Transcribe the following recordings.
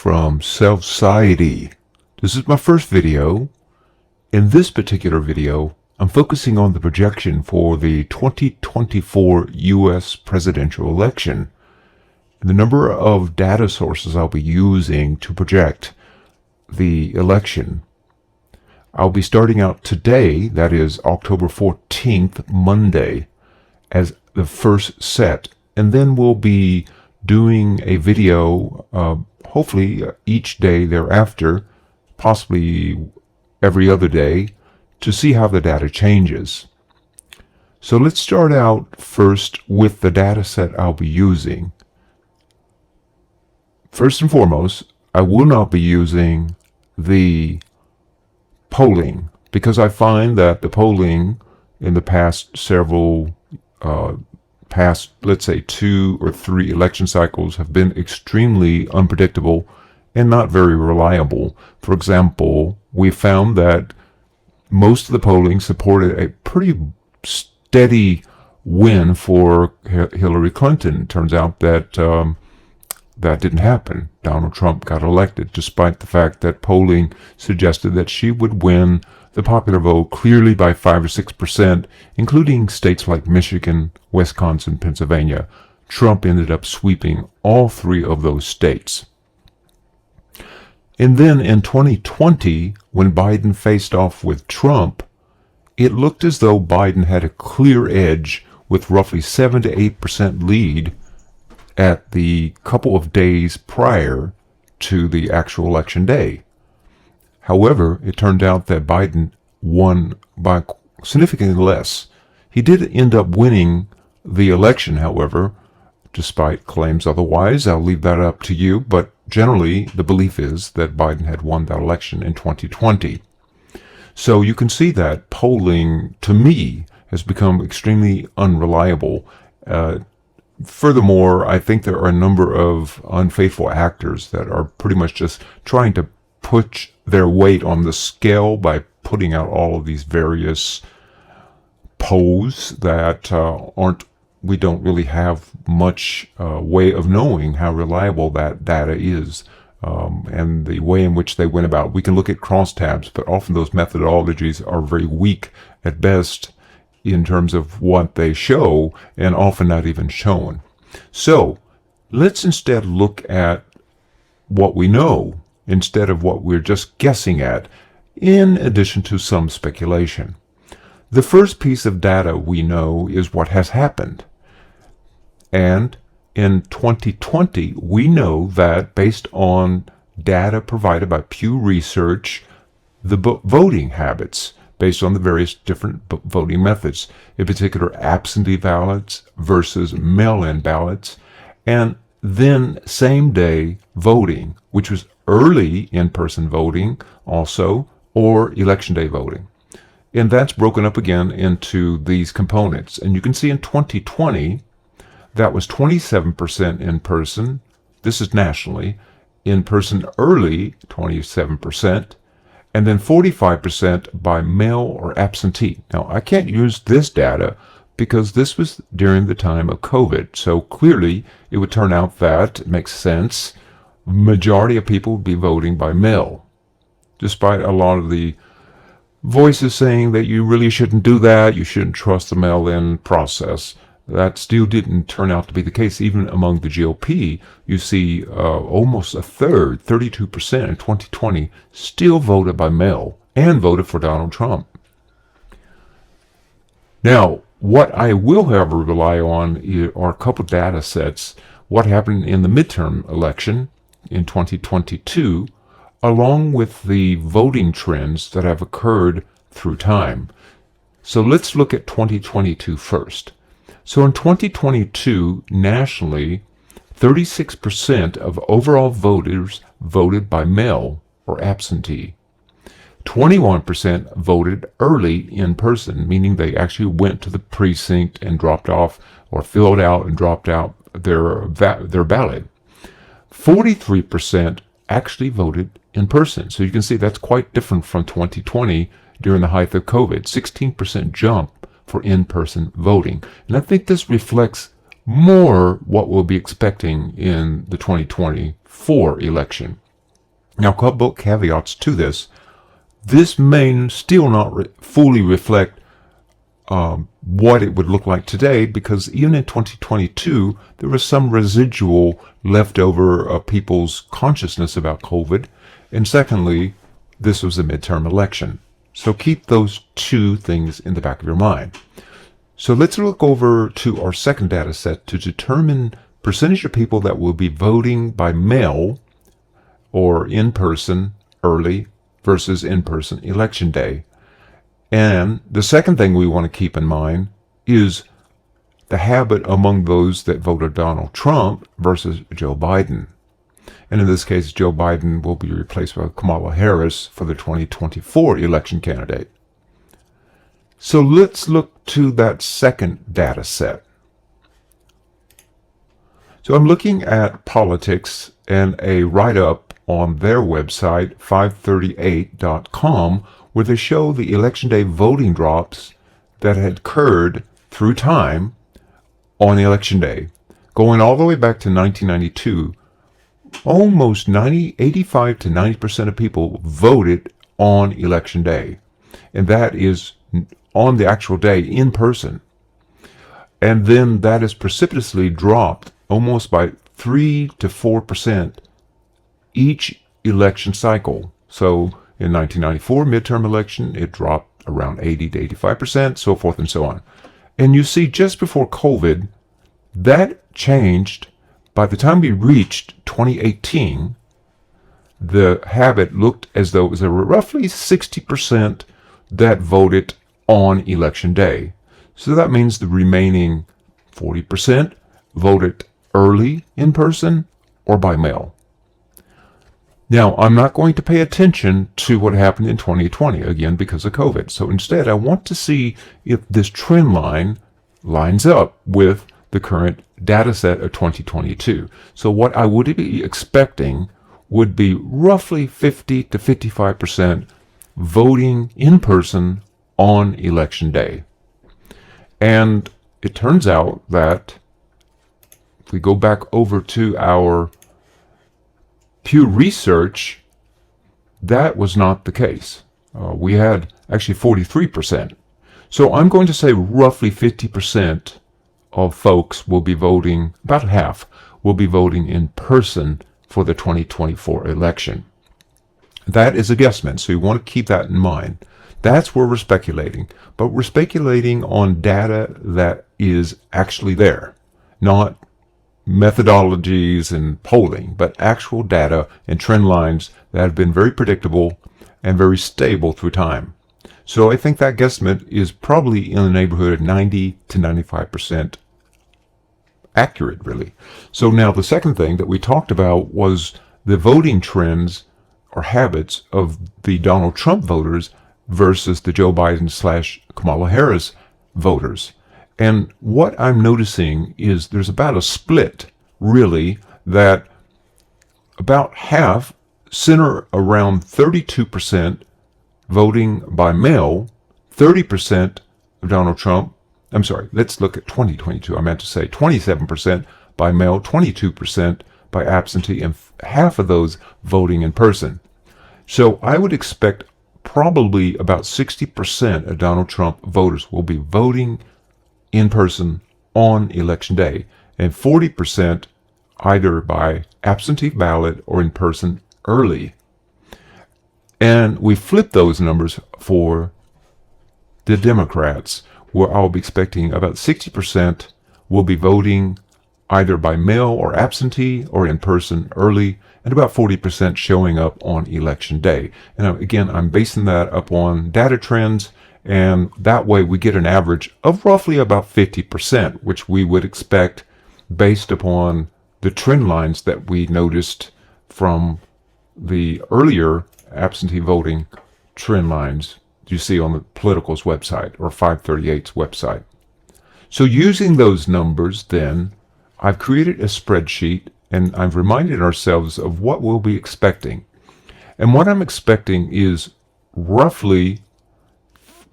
from Self-Society. This is my first video. In this particular video, I'm focusing on the projection for the 2024 U.S. presidential election. The number of data sources I'll be using to project the election. I'll be starting out today, that is October 14th, Monday, as the first set, and then we'll be doing a video hopefully each day thereafter, possibly every other day, to see how the data changes. So let's start out first with the data set I'll be using. First and foremost, I will not be using the polling because I find that the polling in the past several let's say 2 or 3 election cycles have been extremely unpredictable and not very reliable. For example, we found that most of the polling supported a pretty steady win for Hillary Clinton. Turns out that that didn't happen. Donald Trump got elected, despite the fact that polling suggested that she would win the popular vote clearly by 5 or 6%, including states like Michigan, Wisconsin, Pennsylvania. Trump ended up sweeping all 3 of those states. And then in 2020, when Biden faced off with Trump, it looked as though Biden had a clear edge with roughly 7 to 8% lead at the couple of days prior to the actual election day. However, it turned out that Biden won by significantly less. He did end up winning the election, however, despite claims otherwise. I'll leave that up to you, but generally the belief is that Biden had won that election in 2020. So you can see that polling, to me, has become extremely unreliable. Furthermore, I think there are a number of unfaithful actors that are pretty much just trying to put their weight on the scale by putting out all of these various polls that we don't really have much way of knowing how reliable that data is, and the way in which they went about. We can look at crosstabs, but often those methodologies are very weak at best in terms of what they show, and often not even shown. So let's instead look at what we know instead of what we're just guessing at, in addition to some speculation. The first piece of data we know is what has happened. And in 2020, we know that based on data provided by Pew Research, the voting habits based on the various different voting methods, in particular absentee ballots versus mail-in ballots, and then same-day voting, which was early in-person voting also, or election day voting. And that's broken up again into these components. And you can see in 2020, that was 27% in person. This is nationally. In person early, 27%. And then 45% by mail or absentee. Now, I can't use this data because this was during the time of COVID. So clearly, it would turn out that, it makes sense, majority of people would be voting by mail, despite a lot of the voices saying that you really shouldn't do that, you shouldn't trust the mail-in process. That still didn't turn out to be the case. Even among the GOP, you see almost a third, 32% in 2020, still voted by mail and voted for Donald Trump. Now, what I will, however, rely on are a couple data sets. What happened in the midterm election in 2022, along with the voting trends that have occurred through time. So let's look at 2022 first. So in 2022, nationally, 36% of overall voters voted by mail or absentee. 21% voted early in person, meaning they actually went to the precinct and dropped off or filled out and dropped out their ballot. 43% actually voted in person. So you can see that's quite different from 2020 during the height of COVID. 16% jump for in-person voting. And I think this reflects more what we'll be expecting in the 2024 election. Now, a couple caveats to this. This may still not fully reflect what it would look like today, because even in 2022, there was some residual leftover of people's consciousness about COVID. And secondly, this was a midterm election. So keep those two things in the back of your mind. So let's look over to our second data set to determine percentage of people that will be voting by mail or in person early versus in person election day. And the second thing we want to keep in mind is the habit among those that voted Donald Trump versus Joe Biden. And in this case, Joe Biden will be replaced by Kamala Harris for the 2024 election candidate. So let's look to that second data set. So I'm looking at politics and a write-up on their website, 538.com, where they show the election day voting drops that had occurred through time on election day. Going all the way back to 1992, almost 85 to 90% of people voted on election day. And that is on the actual day in person. And then that is precipitously dropped almost by 3 to 4% each election cycle. So in 1994 midterm election, it dropped around 80 to 85%, so forth and so on. And you see, just before COVID, that changed. By the time we reached 2018, the habit looked as though it was roughly 60% that voted on election day. So that means the remaining 40% voted early in person or by mail. Now, I'm not going to pay attention to what happened in 2020, again, because of COVID. So instead, I want to see if this trend line lines up with the current data set of 2022. So what I would be expecting would be roughly 50 to 55% voting in person on election day. And it turns out that if we go back over to our Pew Research, that was not the case. We had actually 43%. So I'm going to say roughly 50% of folks will be voting, about half, will be voting in person for the 2024 election. That is a guesstimate, so you want to keep that in mind. That's where we're speculating. But we're speculating on data that is actually there, not methodologies and polling, but actual data and trend lines that have been very predictable and very stable through time. So I think that guesstimate is probably in the neighborhood of 90 to 95% accurate, really. So now the second thing that we talked about was the voting trends or habits of the Donald Trump voters versus the Joe Biden / Kamala Harris voters. And what I'm noticing is there's about a split, really, that about half center around 32% voting by mail, 30% of Donald Trump. I'm sorry, let's look at 2022. I meant to say 27% by mail, 22% by absentee, and half of those voting in person. So I would expect probably about 60% of Donald Trump voters will be voting in person on election day, and 40% either by absentee ballot or in person early. And we flip those numbers for the Democrats, where I'll be expecting about 60% will be voting either by mail or absentee or in person early, and about 40% showing up on election day. And again, I'm basing that up on data trends, and that way we get an average of roughly about 50%, which we would expect based upon the trend lines that we noticed from the earlier absentee voting trend lines you see on the Political's website or 538's website. So using those numbers, then, I've created a spreadsheet, and I've reminded ourselves of what we'll be expecting. And what I'm expecting is roughly,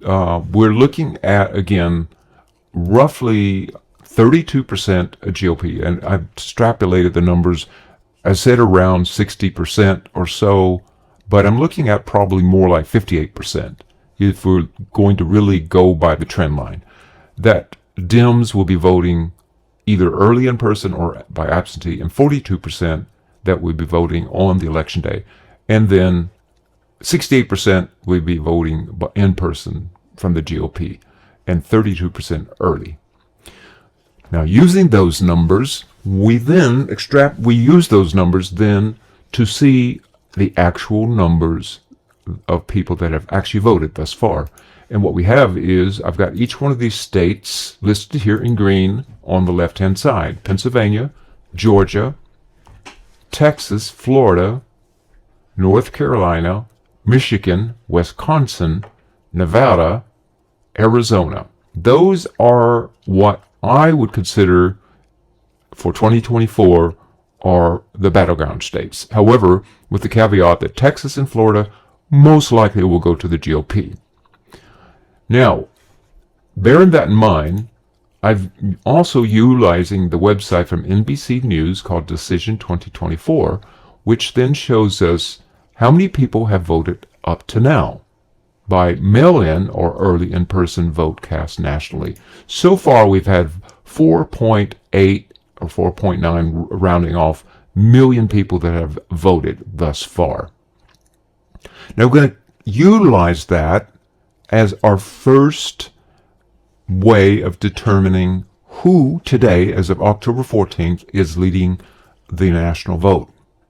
we're looking at, again, roughly 32% of GOP. And I've extrapolated the numbers I said around 60% or so, but I'm looking at probably more like 58% if we're going to really go by the trend line. That Dems will be voting either early in person or by absentee, and 42% that will be voting on the election day. And then 68% will be voting in person from the GOP, and 32% early. Now, using those numbers, we use those numbers then to see the actual numbers of people that have actually voted thus far. And what we have is, I've got each one of these states listed here in green on the left-hand side: Pennsylvania, Georgia, Texas, Florida, North Carolina, Michigan, Wisconsin, Nevada, Arizona. Those are what I would consider for 2024 are the battleground states. However, with the caveat that Texas and Florida most likely will go to the GOP. Now, bearing that in mind, I've also utilizing the website from NBC News called Decision 2024, which then shows us how many people have voted up to now by mail-in or early in-person vote cast nationally. So far, we've had 4.8 or 4.9, rounding off, million people that have voted thus far. Now, we're going to utilize that as our first way of determining who today, as of October 14th, is leading the national vote.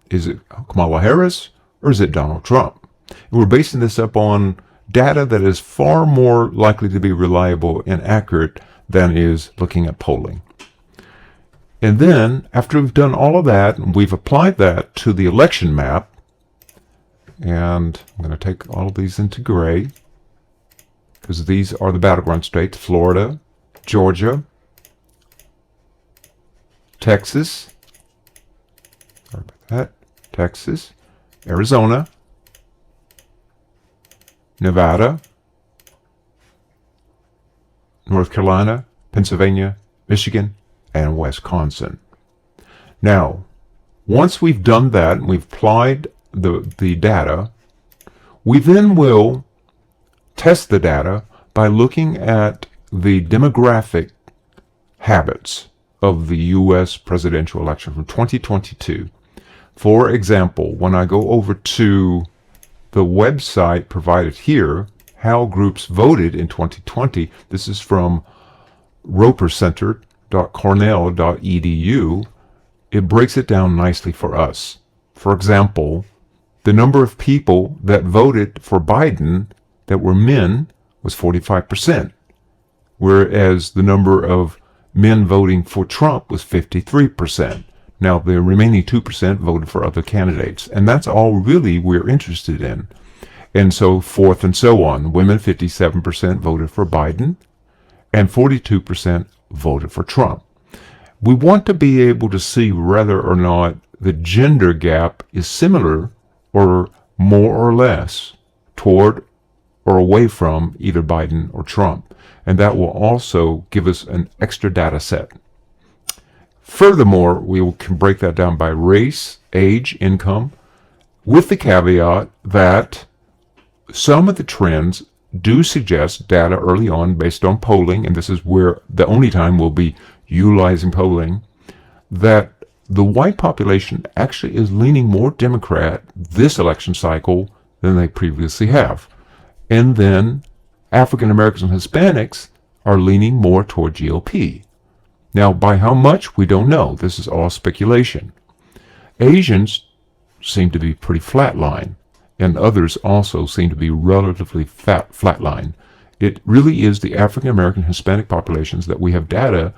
Is it Kamala Harris or is it Donald Trump? And we're basing this up on data that is far more likely to be reliable and accurate than is looking at polling. And then, after we've done all of that, and we've applied that to the election map, and I'm going to take all of these into gray, because these are the battleground states: Florida, Georgia, Texas, sorry about that, Texas, Arizona, Nevada, North Carolina, Pennsylvania, Michigan, and Wisconsin. Now, once we've done that and we've applied the data, we then will test the data by looking at the demographic habits of the U.S. presidential election from 2022. For example, when I go over to the website provided here, how groups voted in 2020, this is from ropercenter.cornell.edu, it breaks it down nicely for us. For example, the number of people that voted for Biden that were men was 45%, whereas the number of men voting for Trump was 53%. Now, the remaining 2% voted for other candidates, and that's all really we're interested in. And so forth and so on. Women, 57% voted for Biden, and 42% voted for Trump. We want to be able to see whether or not the gender gap is similar or more or less toward or away from either Biden or Trump. And that will also give us an extra data set. Furthermore, we can break that down by race, age, income, with the caveat that some of the trends do suggest data early on based on polling, and this is where the only time we'll be utilizing polling, that the white population actually is leaning more Democrat this election cycle than they previously have. And then African Americans and Hispanics are leaning more toward GOP. Now, by how much, we don't know. This is all speculation. Asians seem to be pretty flatline, and others also seem to be relatively flatline. It really is the African American Hispanic populations that we have data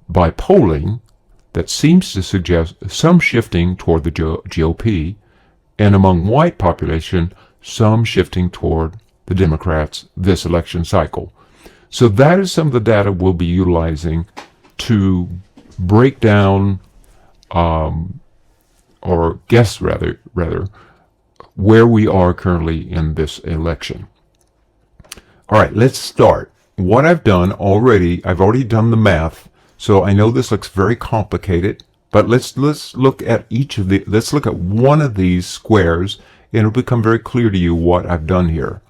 by polling that seems to suggest some shifting toward the GOP, and among white population, some shifting toward the Democrats this election cycle. So that is some of the data we'll be utilizing to break down, or guess rather, where we are currently in this election. All right, let's start. What I've done already, I've already done the math, so I know this looks very complicated, But let's look at let's look at one of these squares, and it'll become very clear to you what I've done here.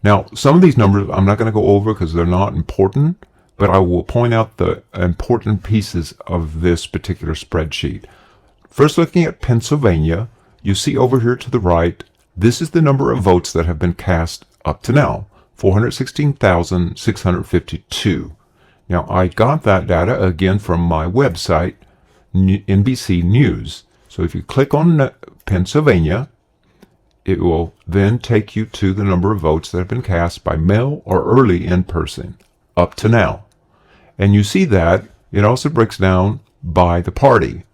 Now, some of these numbers I'm not going to go over because they're not important, but I will point out the important pieces of this particular spreadsheet. First, looking at Pennsylvania, you see over here to the right, this is the number of votes that have been cast up to now, 416,652. Now, I got that data again from my website, NBC News. So if you click on Pennsylvania, it will then take you to the number of votes that have been cast by mail or early in person up to now. And you see that it also breaks down by the party.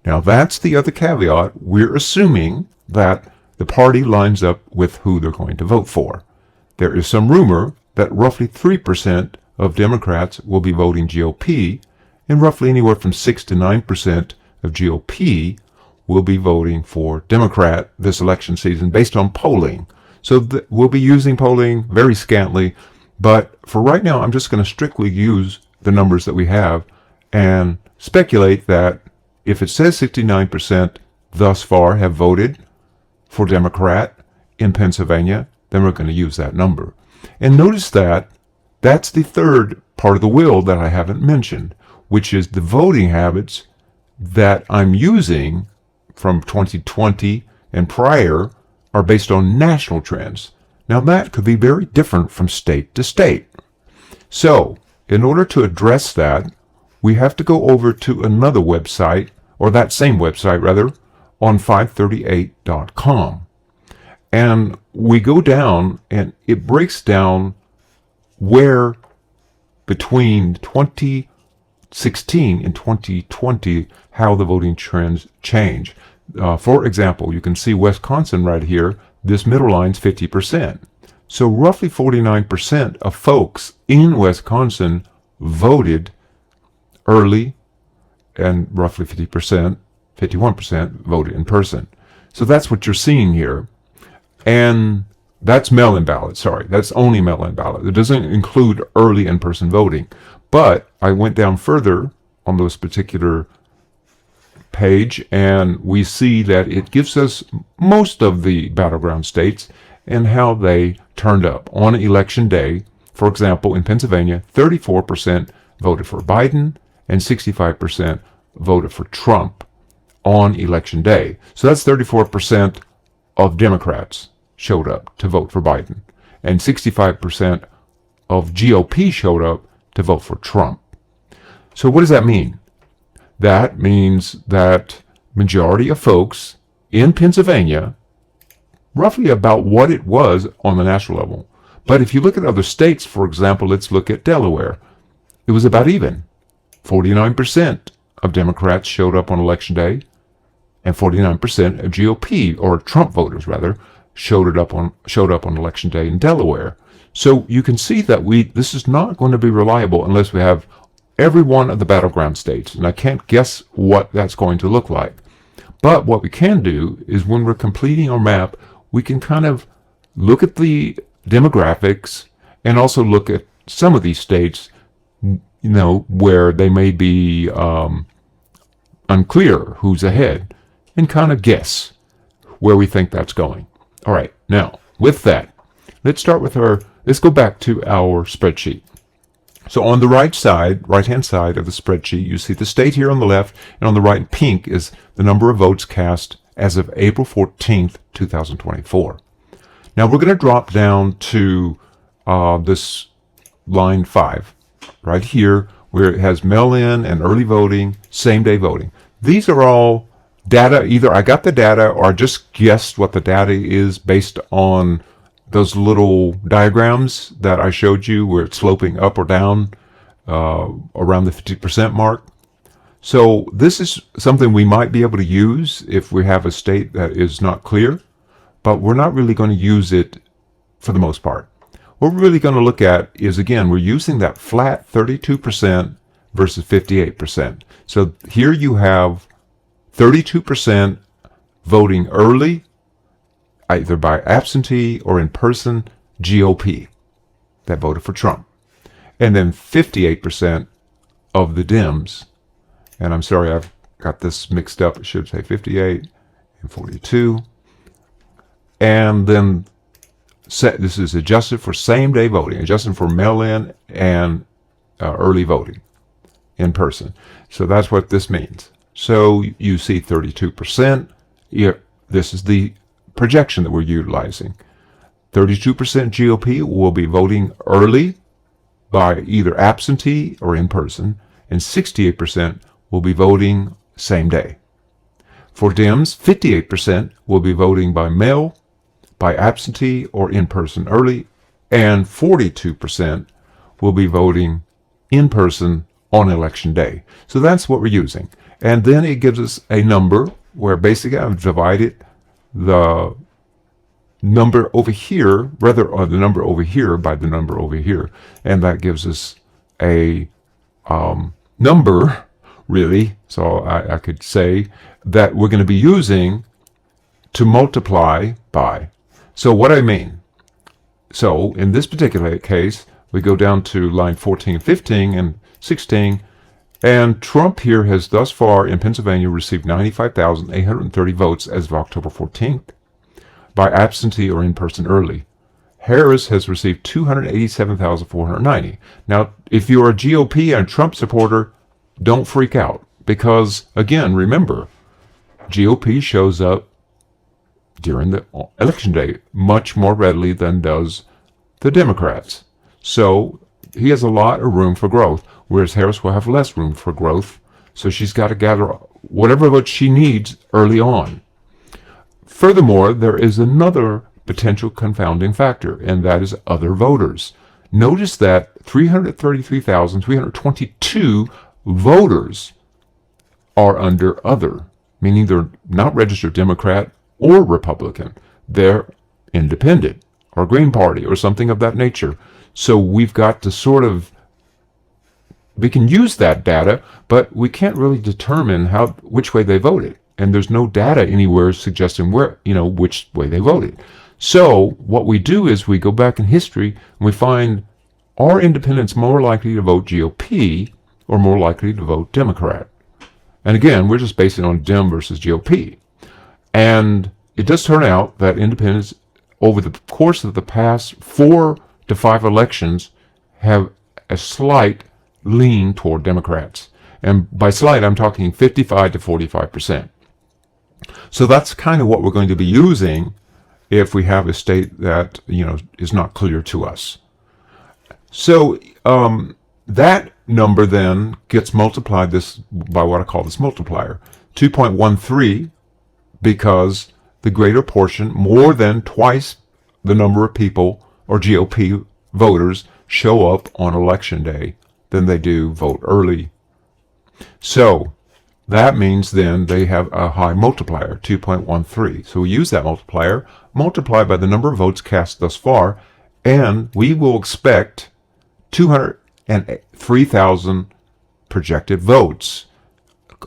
Now that's the other caveat. We're assuming that the party lines up with who they're going to vote for. There is some rumor that roughly 3% of Democrats will be voting GOP, and roughly anywhere from 6 to 9% of GOP will be voting for Democrat this election season based on polling. So we'll be using polling very scantly, but for right now I'm just going to strictly use the numbers that we have and speculate that if it says 69% thus far have voted for Democrat in Pennsylvania, then we're going to use that number. And notice that that's the third part of the wheel that I haven't mentioned, which is the voting habits that I'm using from 2020 and prior are based on national trends. Now that could be very different from state to state. So in order to address that, we have to go over to another website, or that same website rather, on 538.com. And we go down and it breaks down where between 2016 and 2020 how the voting trends change. For example, you can see Wisconsin right here. This middle line's 50%. So roughly 49% of folks in Wisconsin voted early, and roughly 51% voted in person. So that's what you're seeing here. And that's mail-in ballot. Sorry, that's only mail-in ballot. It doesn't include early in-person voting. But I went down further on this particular page, and we see that it gives us most of the battleground states and how they turned up on election day. For example, in Pennsylvania, 34% voted for Biden and 65% voted for Trump on election day. So that's 34% of Democrats showed up to vote for Biden, and 65% of GOP showed up to vote for Trump. So what does that mean? That means that majority of folks in Pennsylvania, roughly about what it was on the national level. But if you look at other states, for example, let's look at Delaware. It was about even. 49% of Democrats showed up on election day, and 49% of GOP, or Trump voters rather, showed up on election day in Delaware. So you can see that this is not going to be reliable unless we have every one of the battleground states, and I can't guess what that's going to look like. But what we can do is when we're completing our map, we can kind of look at the demographics and also look at some of these states, where they may be unclear who's ahead, and kind of guess where we think that's going. All right, now with that, let's go back to our spreadsheet. So on the right-hand side of the spreadsheet, you see the state here on the left, and on the right in pink is the number of votes cast as of April 14th, 2024. Now we're going to drop down to this line 5 right here, where it has mail-in and early voting, same-day voting. These are all data. Either I got the data or I just guessed what the data is based on those little diagrams that I showed you where it's sloping up or down around the 50% mark. So this is something we might be able to use if we have a state that is not clear, but we're not really going to use it for the most part. What we're really going to look at is, again, we're using that flat 32% versus 58%. So here you have 32% voting early, either by absentee or in person, GOP, that voted for Trump. And then 58% of the Dems, and I'm sorry, I've got this mixed up. It should say 58 and 42. And then this is adjusted for same-day voting, adjusted for mail-in and early voting in person. So that's what this means. So you see 32%. This is the projection that we're utilizing. 32% GOP will be voting early by either absentee or in person, and 68% will be voting same day. For Dems, 58% will be voting by mail, by absentee, or in person early, and 42% will be voting in person on election day. So that's what we're using. And then it gives us a number where basically I've divided the number over here, the number over here by the number over here. And that gives us a number, really. So I could say that we're going to be using to multiply by. So what I mean, so in this particular case, we go down to line 14, 15, and 16, and Trump here has thus far in Pennsylvania received 95,830 votes as of October 14th by absentee or in-person early. Harris has received 287,490. Now, if you're a GOP and Trump supporter, don't freak out because, again, remember, GOP shows up during the election day much more readily than does the Democrats. So he has a lot of room for growth, whereas Harris will have less room for growth. So she's got to gather whatever votes she needs early on. Furthermore, there is another potential confounding factor, and that is other voters. Notice that 333,322 voters are under other, meaning they're not registered Democrat or Republican. They're independent or Green Party or something of that nature. So we've got to we can use that data, but we can't really determine which way they voted. And there's no data anywhere suggesting which way they voted. So what we do is we go back in history and we find, are independents more likely to vote GOP or more likely to vote Democrat? And again, we're just basing it on Dem versus GOP. And it does turn out that independents over the course of the past 4 to 5 elections have a slight lean toward Democrats. And by slight, I'm talking 55 to 45%. So that's kind of what we're going to be using if we have a state that, is not clear to us. So that number then gets multiplied by what I call this multiplier, 2.13, because the greater portion, more than twice the number of people or GOP voters show up on election day than they do vote early. So that means then they have a high multiplier, 2.13. So we use that multiplier, multiply by the number of votes cast thus far, and we will expect 203,000 projected votes.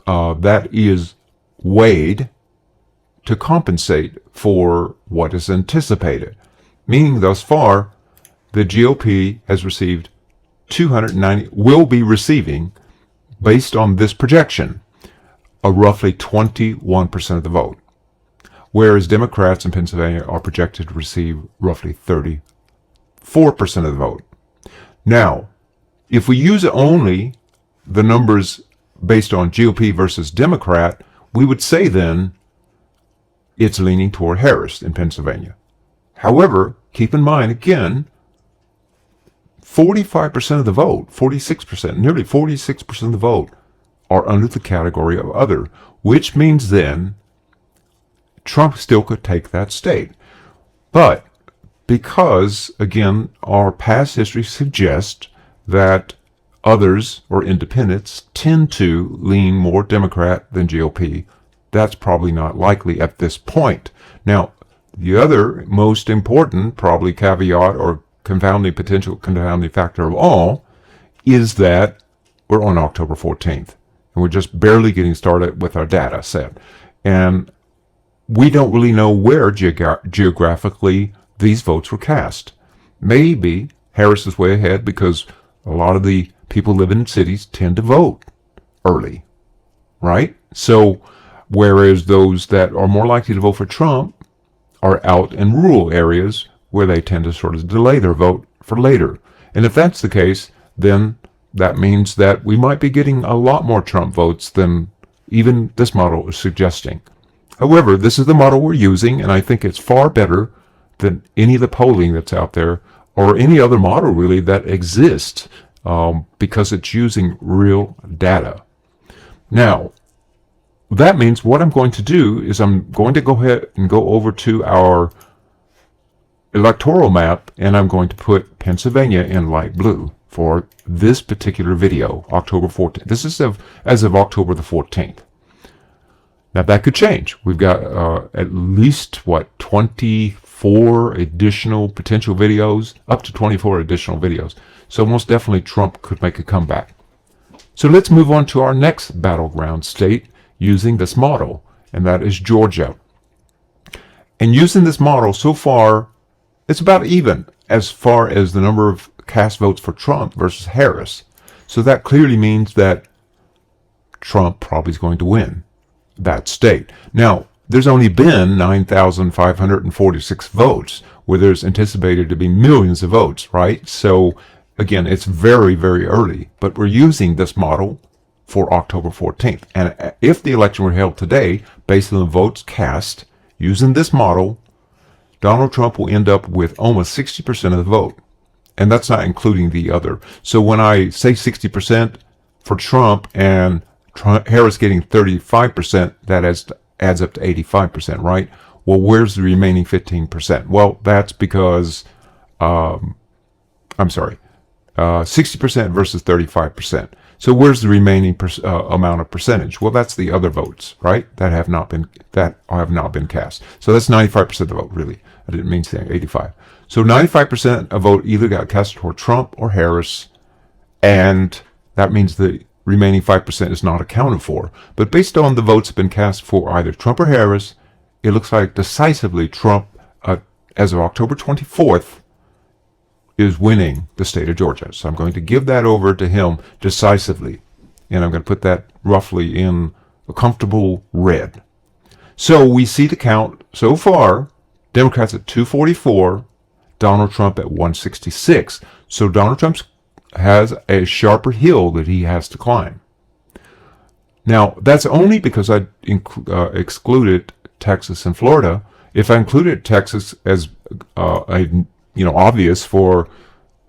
That is weighed to compensate for what is anticipated. Meaning thus far, the GOP has received will be receiving, based on this projection, a roughly 21% of the vote, whereas Democrats in Pennsylvania are projected to receive roughly 34% of the vote. Now, if we use only the numbers based on GOP versus Democrat, we would say then it's leaning toward Harris in Pennsylvania. However, keep in mind, again, 45% of the vote, 46%, nearly 46% of the vote are under the category of other, which means then Trump still could take that state. But because, again, our past history suggests that others or independents tend to lean more Democrat than GOP, that's probably not likely at this point. Now, the other most important probably caveat or potential confounding factor of all is that we're on October 14th and we're just barely getting started with our data set. And we don't really know where geographically these votes were cast. Maybe Harris is way ahead because a lot of the people living in cities tend to vote early, right? So, whereas those that are more likely to vote for Trump are out in rural areas where they tend to sort of delay their vote for later. And if that's the case, then that means that we might be getting a lot more Trump votes than even this model is suggesting. However, this is the model we're using, and I think it's far better than any of the polling that's out there or any other model really that exists, because it's using real data. Now, that means what I'm going to do is I'm going to go ahead and go over to our electoral map, and I'm going to put Pennsylvania in light blue for this particular video, October 14th. This is as of October the 14th. Now that could change. We've got at least, 24 additional potential videos, up to 24 additional videos. So most definitely Trump could make a comeback. So let's move on to our next battleground state using this model, and that is Georgia. And using this model, so far, it's about even as far as the number of cast votes for Trump versus Harris. So that clearly means that Trump probably is going to win that state. Now, there's only been 9,546 votes, where there's anticipated to be millions of votes, right? So, again, it's very, very early, but we're using this model for October 14th. And if the election were held today, based on the votes cast, using this model, Donald Trump will end up with almost 60% of the vote. And that's not including the other. So when I say 60% for Trump and Harris getting 35%, that adds up to 85%, right? Well, where's the remaining 15%? Well, that's because, 60% versus 35%. So where's the remaining amount of percentage? Well, that's the other votes, right? That have not been cast. So that's 95% of the vote, really. I didn't mean to say 85. So 95% of vote either got cast for Trump or Harris, and that means the remaining 5% is not accounted for. But based on the votes that have been cast for either Trump or Harris, it looks like decisively Trump, as of October 24th, is winning the state of Georgia. So I'm going to give that over to him decisively. And I'm going to put that roughly in a comfortable red. So we see the count so far. Democrats at 244, Donald Trump at 166. So Donald Trump has a sharper hill that he has to climb. Now, that's only because I excluded Texas and Florida. If I included Texas as obvious for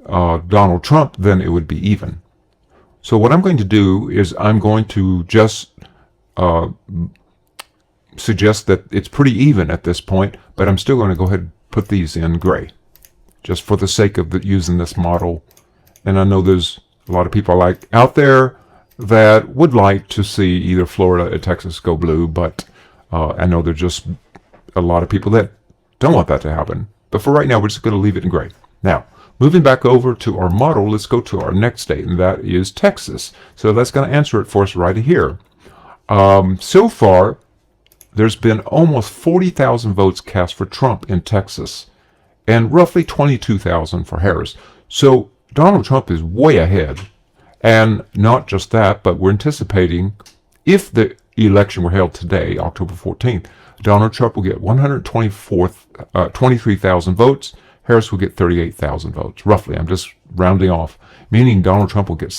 Donald Trump, then it would be even. So what I'm going to do is I'm going to just suggest that it's pretty even at this point, but I'm still going to go ahead and put these in gray, just for the sake of using this model. And I know there's a lot of people out there that would like to see either Florida or Texas go blue, but I know there's just a lot of people that don't want that to happen. But for right now, we're just going to leave it in gray. Now, moving back over to our model, let's go to our next state, and that is Texas. So that's going to answer it for us right here. So far, there's been almost 40,000 votes cast for Trump in Texas, and roughly 22,000 for Harris. So Donald Trump is way ahead. And not just that, but we're anticipating, if the election were held today, October 14th, Donald Trump will get 23,000 votes. Harris will get 38,000 votes, roughly. I'm just rounding off, meaning Donald Trump will get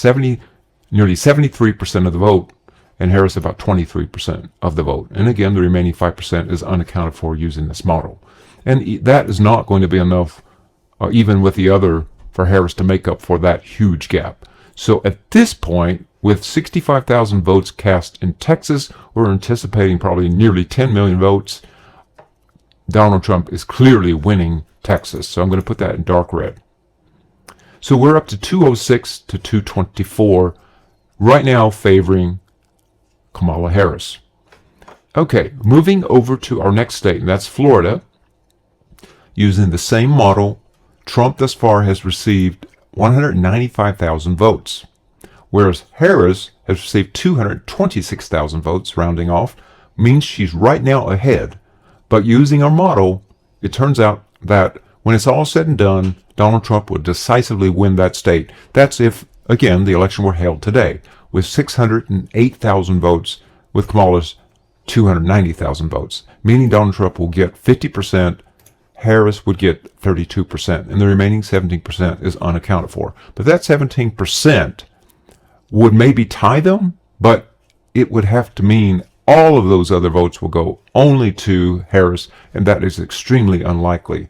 nearly 73% of the vote, and Harris about 23% of the vote. And again, the remaining 5% is unaccounted for using this model. And that is not going to be enough, even with the other, for Harris to make up for that huge gap. So at this point, with 65,000 votes cast in Texas, we're anticipating probably nearly 10 million votes. Donald Trump is clearly winning Texas. So I'm going to put that in dark red. So we're up to 206 to 224, right now favoring Kamala Harris. Okay, moving over to our next state, and that's Florida. Using the same model, Trump thus far has received 195,000 votes, whereas Harris has received 226,000 votes, rounding off, means she's right now ahead. But using our model, it turns out that when it's all said and done, Donald Trump would decisively win that state. That's if, again, the election were held today, with 608,000 votes with Kamala's 290,000 votes, meaning Donald Trump will get 50%, Harris would get 32%, and the remaining 17% is unaccounted for. But that 17% would maybe tie them, but it would have to mean all of those other votes will go only to Harris, and that is extremely unlikely.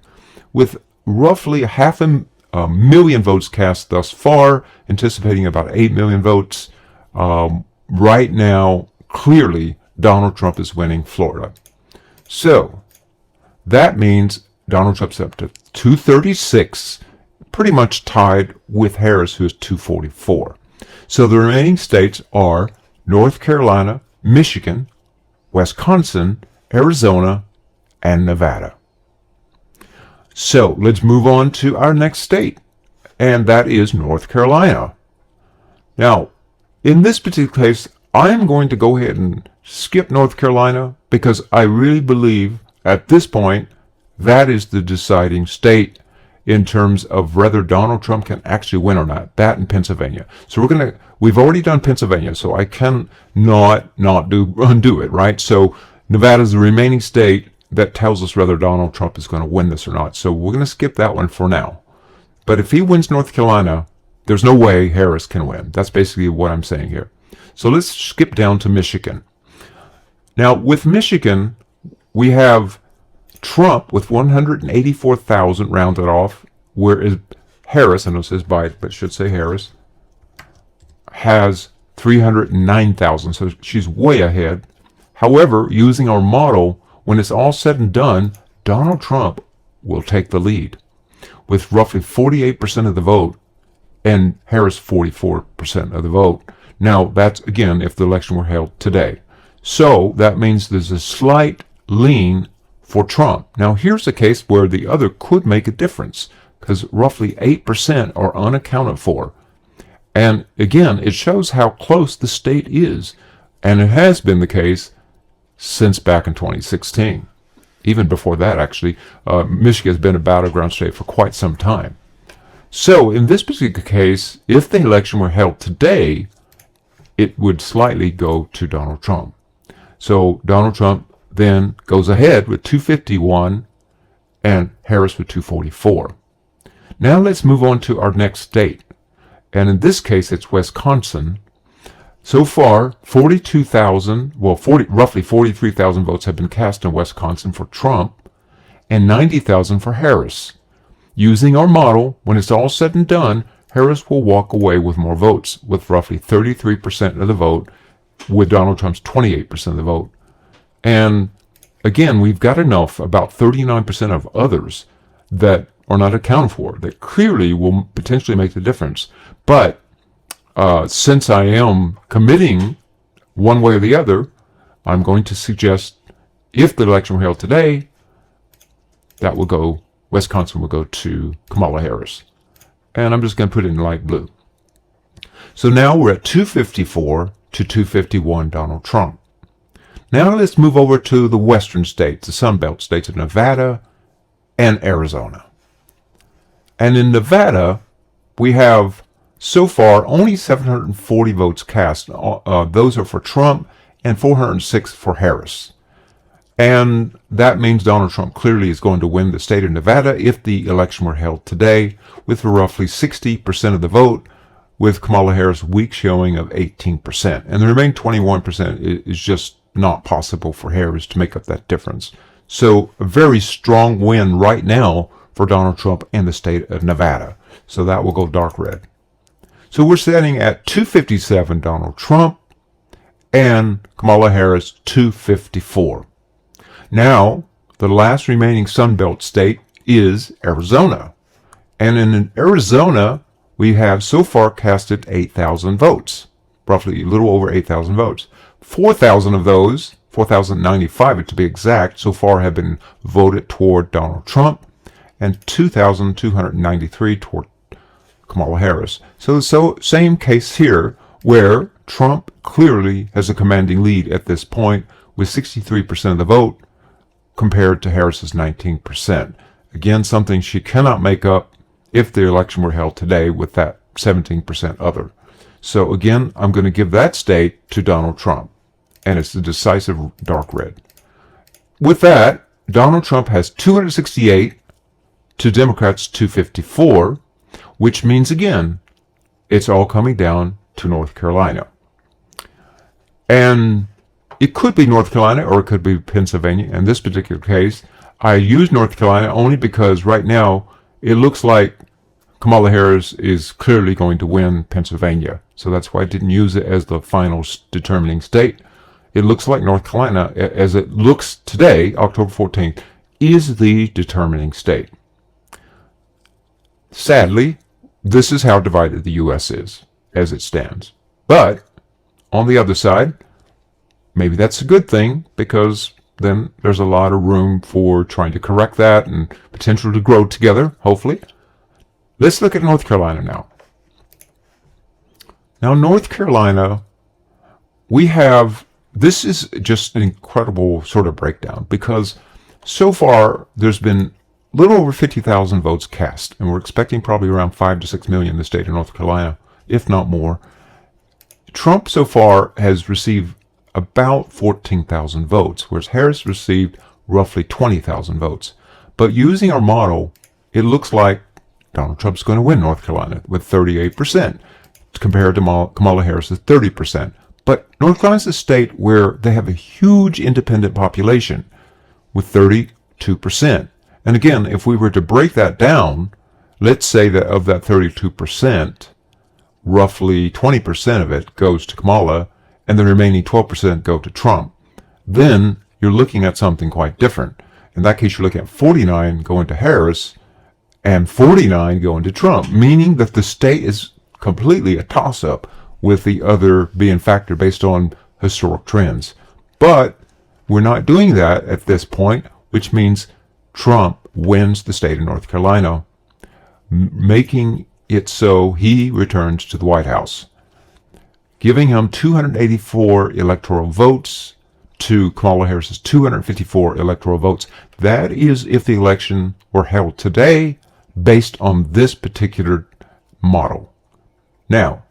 With roughly half a million votes cast thus far, anticipating about 8 million votes, right now, clearly, Donald Trump is winning Florida. So, that means Donald Trump's up to 236, pretty much tied with Harris, who is 244. So the remaining states are North Carolina, Michigan, Wisconsin, Arizona, and Nevada. So let's move on to our next state, and that is North Carolina. Now, in this particular case, I am going to go ahead and skip North Carolina because I really believe at this point that is the deciding state in terms of whether Donald Trump can actually win or not. That and Pennsylvania. So we've already done Pennsylvania, so I can not undo it, right? So Nevada is the remaining state that tells us whether Donald Trump is going to win this or not. So we're going to skip that one for now. But if he wins North Carolina, there's no way Harris can win. That's basically what I'm saying here. So let's skip down to Michigan. Now, with Michigan, we have Trump with 184,000 rounded off, whereas Harris, I know it says Biden, but it should say Harris, has 309,000. So she's way ahead. However, using our model, when it's all said and done, Donald Trump will take the lead with roughly 48% of the vote and Harris 44% of the vote. Now, that's, again, if the election were held today. So that means there's a slight lean for Trump. Now, here's a case where the other could make a difference because roughly 8% are unaccounted for. And again, it shows how close the state is. And it has been the case since back in 2016. Even before that, actually, Michigan has been a battleground state for quite some time. So in this particular case, if the election were held today, it would slightly go to Donald Trump. So Donald Trump then goes ahead with 251 and Harris with 244. Now let's move on to our next state. And in this case, it's Wisconsin. So far, roughly 43,000 votes have been cast in Wisconsin for Trump and 90,000 for Harris. Using our model, when it's all said and done, Harris will walk away with more votes, with roughly 33% of the vote, with Donald Trump's 28% of the vote. And again, we've got enough, about 39% of others, that are not accounted for, that clearly will potentially make the difference. But since I am committing one way or the other, I'm going to suggest if the election were held today, that will go, Wisconsin will go to Kamala Harris. And I'm just going to put it in light blue. So now we're at 254 to 251 Donald Trump. Now let's move over to the western states, the Sun Belt states of Nevada and Arizona. And in Nevada, we have so far only 740 votes cast. Those are for Trump and 406 for Harris. And that means Donald Trump clearly is going to win the state of Nevada if the election were held today, with roughly 60% of the vote, with Kamala Harris' weak showing of 18%. And the remaining 21% is just not possible for Harris to make up that difference. So a very strong win right now for Donald Trump and the state of Nevada. So that will go dark red. So we're sitting at 257 Donald Trump and Kamala Harris 254. Now, the last remaining Sunbelt state is Arizona. And in Arizona, we have so far casted 8,000 votes, roughly a little over 8,000 votes. 4,000 of those, 4,095 to be exact, so far have been voted toward Donald Trump, and 2,293 toward Kamala Harris. So same case here, where Trump clearly has a commanding lead at this point with 63% of the vote compared to Harris's 19%. Again, something she cannot make up if the election were held today with that 17% other. So again, I'm going to give that state to Donald Trump. and it's the decisive dark red. With that, Donald Trump has 268 to Democrats 254, which means, again, it's all coming down to North Carolina. And it could be North Carolina or it could be Pennsylvania. In this particular case, I use North Carolina only because right now it looks like Kamala Harris is clearly going to win Pennsylvania. So that's why I didn't use it as the final determining state. It looks like North Carolina, as it looks today, October 14th, is the determining state. Sadly, this is how divided the U.S. is as it stands. But on the other side, maybe that's a good thing, because then there's a lot of room for trying to correct that and potential to grow together, hopefully. Let's look at North Carolina now. Now, North Carolina, this is just an incredible sort of breakdown, because so far there's been a little over 50,000 votes cast, and we're expecting probably around 5 to 6 million in the state of North Carolina, if not more. Trump so far has received about 14,000 votes, whereas Harris received roughly 20,000 votes. But using our model, it looks like Donald Trump's going to win North Carolina with 38%, compared to Kamala Harris's 30%. But North Carolina's a state where they have a huge independent population with 32%. And again, if we were to break that down, let's say that of that 32%, roughly 20% of it goes to Kamala, and the remaining 12% go to Trump, then you're looking at something quite different. In that case, you're looking at 49 going to Harris and 49 going to Trump, meaning that the state is completely a toss-up, with the other being factored based on historic trends. But we're not doing that at this point, which means Trump wins the state of North Carolina, making it so he returns to the White House, giving him 284 electoral votes to Kamala Harris's 254 electoral votes. That is if the election were held today based on this particular model. Now,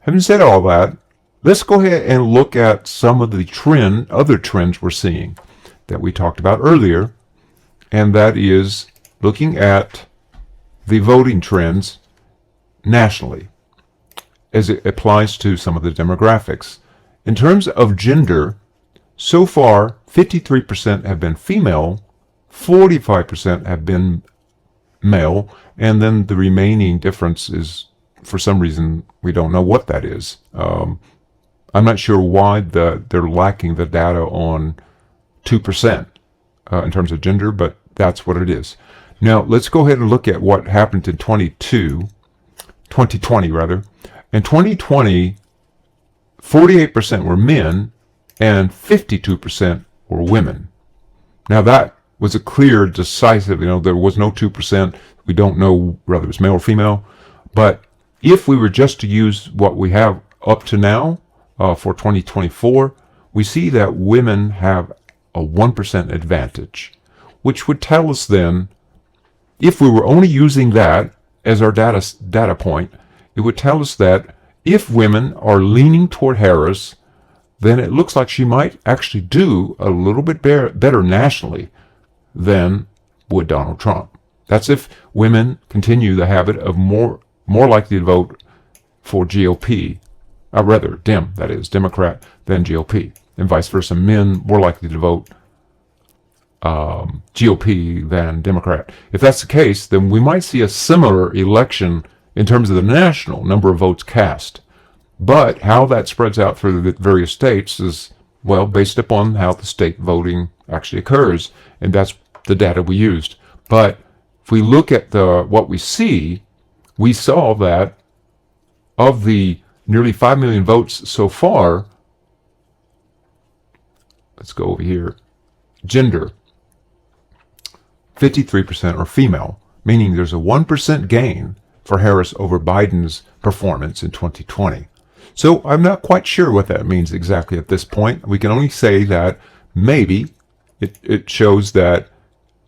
having said all that, let's go ahead and look at some of the other trends we're seeing that we talked about earlier, and that is looking at the voting trends nationally as it applies to some of the demographics. In terms of gender, so far 53% have been female, 45% have been male, and then the remaining difference is, for some reason, we don't know what that is. I'm not sure why they're lacking the data on 2% in terms of gender, but that's what it is. Now, let's go ahead and look at what happened in 2020 rather. In 2020, 48% were men and 52% were women. Now, that was a clear, decisive, there was no 2%. We don't know whether it was male or female. But if we were just to use what we have up to now for 2024, we see that women have a 1% advantage, which would tell us then, if we were only using that as our data point, it would tell us that if women are leaning toward Harris, then it looks like she might actually do a little bit better nationally than would Donald Trump. That's if women continue the habit of more likely to vote for GOP, rather Democrat than GOP, and vice versa. Men more likely to vote GOP than Democrat. If that's the case, then we might see a similar election in terms of the national number of votes cast. But how that spreads out through the various states is, well, based upon how the state voting actually occurs, and that's the data we used. But if we look at what we see, we saw that of the nearly 5 million votes so far, let's go over here, gender, 53% are female, meaning there's a 1% gain for Harris over Biden's performance in 2020. So I'm not quite sure what that means exactly at this point. We can only say that maybe it shows that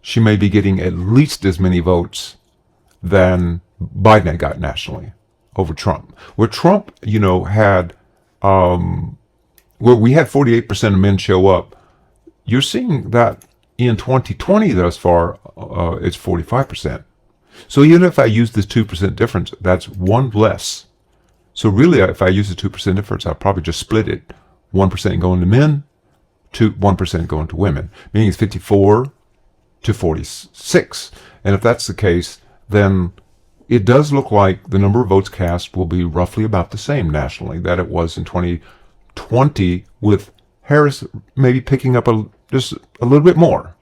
she may be getting at least as many votes than Biden had got nationally over Trump. Where Trump, had where we had 48% of men show up, you're seeing that in 2020 thus far, it's 45%. So even if I use this 2% difference, that's one less. So really, if I use the 2% difference, I'll probably just split it. 1% going to men, 1% going to women, meaning it's 54 to 46. And if that's the case, then it does look like the number of votes cast will be roughly about the same nationally that it was in 2020, with Harris maybe picking up just a little bit more.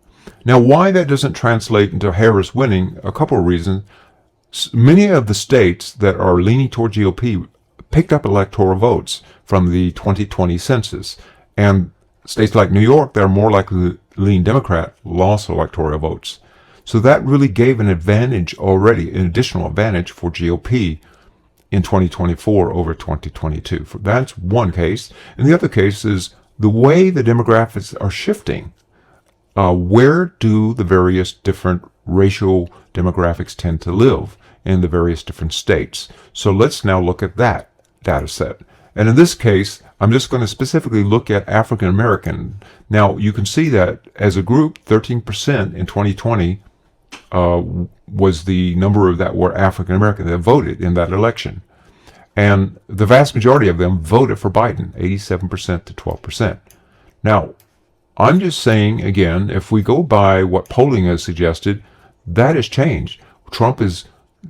Now, why that doesn't translate into Harris winning, a couple of reasons. Many of the states that are leaning toward GOP picked up electoral votes from the 2020 census. And states like New York that are more likely to lean Democrat lost electoral votes. So that really gave an advantage already, an additional advantage for GOP in 2024 over 2022. That's one case. And the other case is the way the demographics are shifting. Where do the various different racial demographics tend to live in the various different states? So let's now look at that data set. And in this case, I'm just going to specifically look at African American. Now, you can see that as a group, 13% in 2020 was the number of that were African American that voted in that election. And the vast majority of them voted for Biden, 87% to 12%. Now, I'm just saying, again, if we go by what polling has suggested, that has changed. Trump is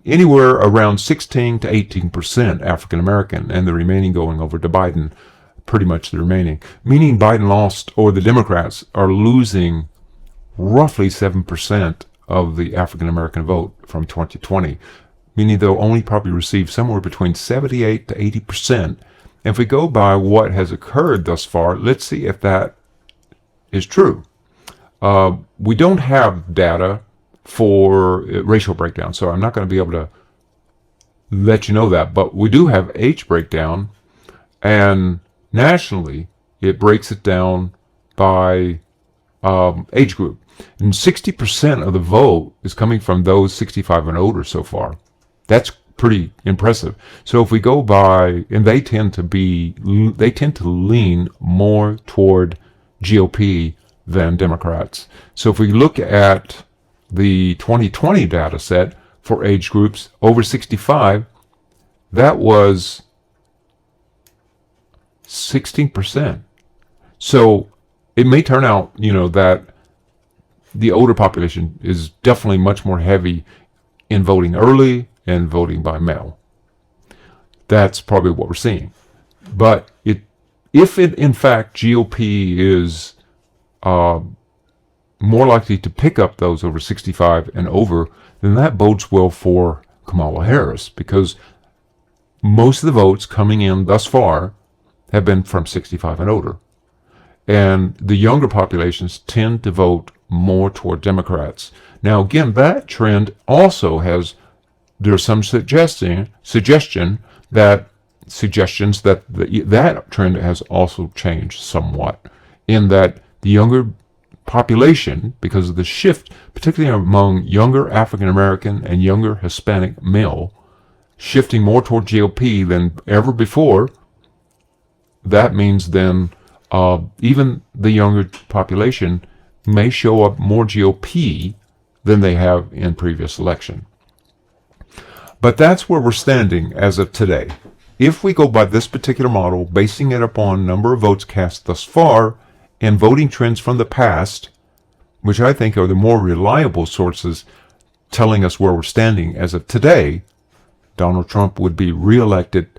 anywhere around 16 to 18% African American, and the remaining going over to Biden, pretty much the remaining. Meaning Biden lost, or the Democrats are losing roughly 7% of the African American vote from 2020. Meaning they'll only probably receive somewhere between 78 to 80%. And if we go by what has occurred thus far, let's see if that is true. We don't have data for racial breakdown, so I'm not going to be able to let you know that, but we do have age breakdown, and nationally it breaks it down by age group, and 60% of the vote is coming from those 65 and older so far. That's pretty impressive. So if we go by, and they tend to lean more toward GOP than Democrats. So if we look at the 2020 data set for age groups over 65, that was 16%. So it may turn out, that the older population is definitely much more heavy in voting early and voting by mail. That's probably what we're seeing. But if in fact GOP is more likely to pick up those over 65 and over, then that bodes well for Kamala Harris, because most of the votes coming in thus far have been from 65 and older. And the younger populations tend to vote more toward Democrats. Now, again, that trend also there's some suggestions that that trend has also changed somewhat, in that the younger population, because of the shift, particularly among younger African American and younger Hispanic male, shifting more toward GOP than ever before, that means then even the younger population may show up more GOP than they have in previous election. But that's where we're standing as of today. If we go by this particular model, basing it upon number of votes cast thus far and voting trends from the past, which I think are the more reliable sources telling us where we're standing as of today, Donald Trump would be reelected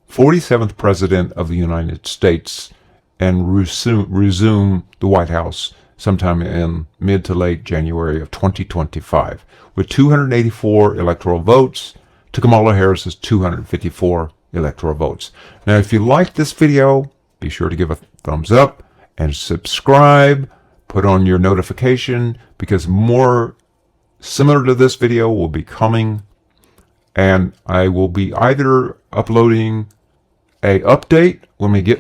47th President of the United States and resume the White House sometime in mid to late January of 2025, with 284 electoral votes to Kamala Harris's 254 electoral votes. Now, if you like this video, be sure to give a thumbs up and subscribe. Put on your notification, because more similar to this video will be coming, and I will be either uploading a update when we get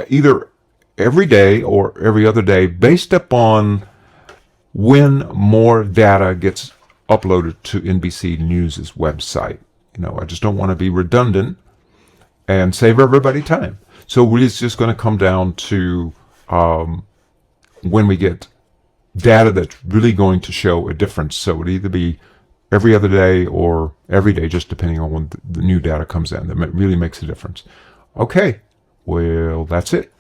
either every day or every other day, based upon when more data gets uploaded to NBC News' website. I just don't want to be redundant and save everybody time. So it's just going to come down to when we get data that's really going to show a difference. So it would either be every other day or every day, just depending on when the new data comes in, that really makes a difference. Okay, well, that's it.